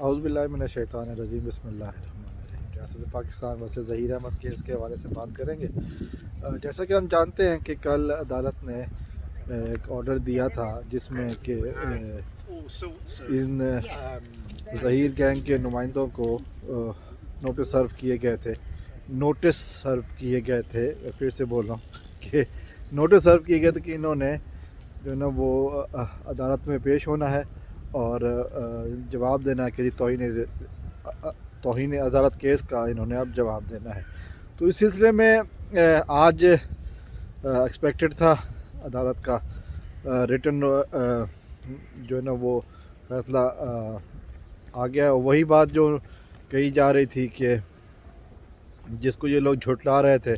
اعوذ باللہ من الشیطان الرجیم بسم اللہ الرحمن الرحیم۔ ریاست پاکستان ویسے ظہیر احمد کیس کے حوالے سے بات کریں گے۔ جیسا کہ ہم جانتے ہیں کہ کل عدالت نے ایک آرڈر دیا تھا جس میں کہ ان ظہیر گینگ کے نمائندوں کو نوٹس سرو کیے گئے تھے پھر سے بول رہا ہوں کہ نوٹس سرو کیے گئے تھے کہ انہوں نے جو ہے نا وہ عدالت میں پیش ہونا ہے اور جواب دینا ہے کہ توہین عدالت کیس کا انہوں نے اب جواب دینا ہے۔ تو اس سلسلے میں آج ایکسپیکٹڈ تھا عدالت کا ریٹن جو ہے نا وہ فیصلہ آ گیا۔ وہی بات جو کہی جا رہی تھی کہ جس کو یہ لوگ جھٹلا رہے تھے،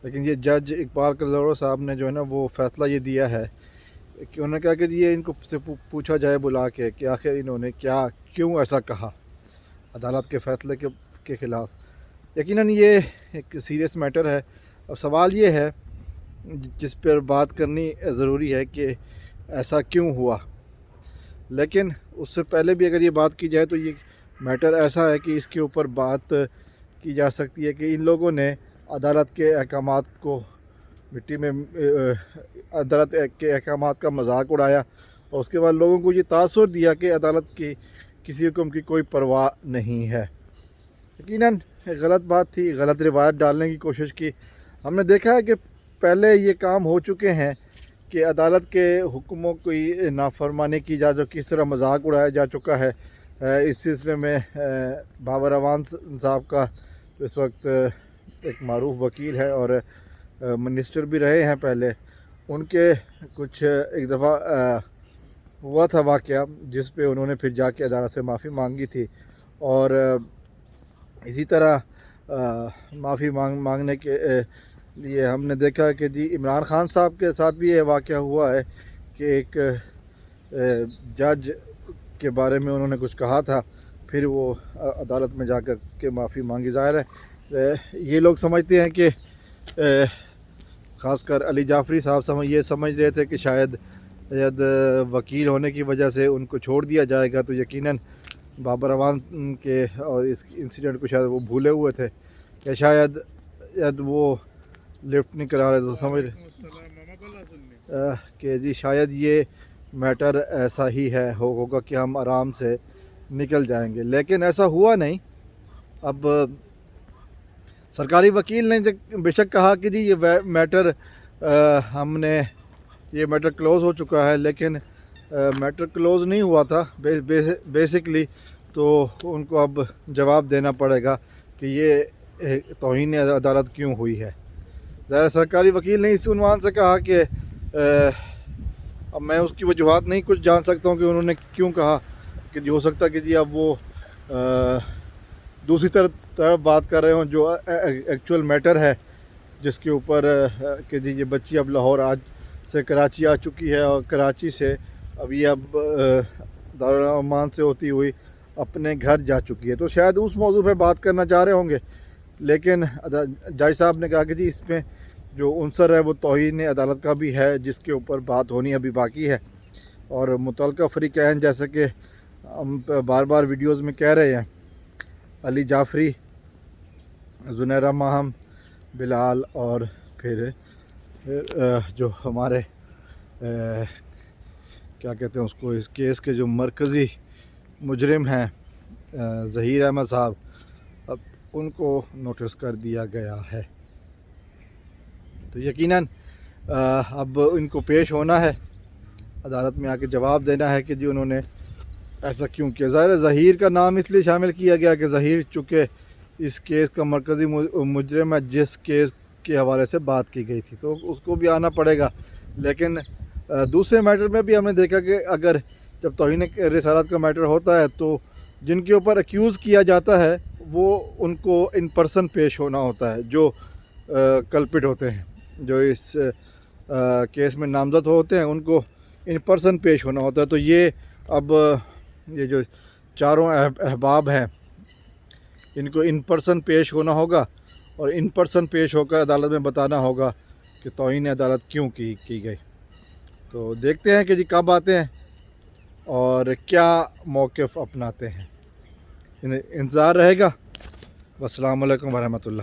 لیکن یہ جج اقبال کلورو صاحب نے جو ہے نا وہ فیصلہ یہ دیا ہے کہ انہوں نے کہا کہ یہ ان کو سے پوچھا جائے بلا کے کہ آخر انہوں نے کیوں ایسا کہا عدالت کے فیصلے کے خلاف۔ یقیناً یہ ایک سیریس میٹر ہے اور سوال یہ ہے جس پر بات کرنی ضروری ہے کہ ایسا کیوں ہوا۔ لیکن اس سے پہلے بھی اگر یہ بات کی جائے تو یہ میٹر ایسا ہے کہ اس کے اوپر بات کی جا سکتی ہے کہ ان لوگوں نے عدالت کے احکامات کو مٹی میں عدالت کے احکامات کا مذاق اڑایا اور اس کے بعد لوگوں کو یہ تاثر دیا کہ عدالت کی کسی حکم کی کوئی پرواہ نہیں ہے۔ یقیناً غلط بات تھی، غلط روایت ڈالنے کی کوشش کی۔ ہم نے دیکھا ہے کہ پہلے یہ کام ہو چکے ہیں کہ عدالت کے حکموں کی نافرمانی کی جا جو کس طرح مذاق اڑایا جا چکا ہے۔ اس سلسلے میں بابر اعوان صاحب کا اس وقت ایک معروف وکیل ہے اور منسٹر بھی رہے ہیں پہلے، ان کے کچھ ایک دفعہ ہوا تھا واقعہ جس پہ انہوں نے پھر جا کے عدالت سے معافی مانگی تھی، اور اسی طرح معافی مانگنے کے لیے ہم نے دیکھا کہ جی عمران خان صاحب کے ساتھ بھی یہ واقعہ ہوا ہے کہ ایک جج کے بارے میں انہوں نے کچھ کہا تھا، پھر وہ عدالت میں جا کر کے معافی مانگی۔ ظاہر ہے یہ لوگ سمجھتے ہیں کہ خاص کر علی جعفری صاحب یہ سمجھ رہے تھے کہ شاید وکیل ہونے کی وجہ سے ان کو چھوڑ دیا جائے گا، تو یقیناً بابر اعوان کے اور اس انسیڈنٹ کو شاید وہ بھولے ہوئے تھے یا شاید وہ لفٹ نہیں کرا رہے، تو سمجھ کہ جی شاید یہ میٹر ایسا ہی ہوگا کہ ہم آرام سے نکل جائیں گے، لیکن ایسا ہوا نہیں۔ اب سرکاری وکیل نے بے شک کہا کہ جی یہ میٹر ہم نے یہ میٹر کلوز ہو چکا ہے، لیکن میٹر کلوز نہیں ہوا تھا بیسکلی، تو ان کو اب جواب دینا پڑے گا کہ یہ توہین عدالت کیوں ہوئی ہے۔ ظاہر سرکاری وکیل نے اس عنوان سے کہا کہ اب میں اس کی وجوہات نہیں کچھ جان سکتا ہوں کہ انہوں نے کیوں کہا، کہ ہو سکتا ہے کہ جی اب وہ دوسری طرف بات کر رہے ہوں جو ایکچول میٹر ہے جس کے اوپر کہ جی یہ بچی اب لاہور سے کراچی آ چکی ہے اور کراچی سے اب یہ دارالامان سے ہوتی ہوئی اپنے گھر جا چکی ہے، تو شاید اس موضوع پہ بات کرنا چاہ رہے ہوں گے۔ لیکن جج صاحب نے کہا کہ جی اس میں جو عنصر ہے وہ توہین عدالت کا بھی ہے جس کے اوپر بات ہونی ابھی باقی ہے، اور متعلقہ فریقین جیسے کہ ہم بار بار ویڈیوز میں کہہ رہے ہیں، علی جعفری، زنیرہ ماہم، بلال، اور پھر جو ہمارے کیا کہتے ہیں اس کو، اس کیس کے جو مرکزی مجرم ہیں ظہیر احمد صاحب، اب ان کو نوٹس کر دیا گیا ہے۔ تو یقیناً اب ان کو پیش ہونا ہے، عدالت میں آ کے جواب دینا ہے کہ جی انہوں نے ایسا کیوں کیا۔ ظاہر ظہیر کا نام اس لیے شامل کیا گیا کہ ظہیر چونکہ اس کیس کا مرکزی مجرم ہے جس کیس کے حوالے سے بات کی گئی تھی، تو اس کو بھی آنا پڑے گا۔ لیکن دوسرے میٹر میں بھی ہم نے دیکھا کہ اگر جب توہین رسالت کا میٹر ہوتا ہے تو جن کے اوپر ایکیوز کیا جاتا ہے وہ ان کو ان پرسن پیش ہونا ہوتا ہے، جو کلپٹ ہوتے ہیں، جو اس کیس میں نامزد ہوتے ہیں، ان کو ان پرسن پیش ہونا ہوتا ہے۔ تو یہ اب یہ جو چاروں احباب ہیں ان کو ان پرسن پیش ہونا ہوگا اور ان پرسن پیش ہو کر عدالت میں بتانا ہوگا کہ توہین عدالت کیوں کی گئی۔ تو دیکھتے ہیں کہ جی کب آتے ہیں اور کیا موقف اپناتے ہیں۔ انتظار رہے گا. والسلام علیکم ورحمۃ اللہ.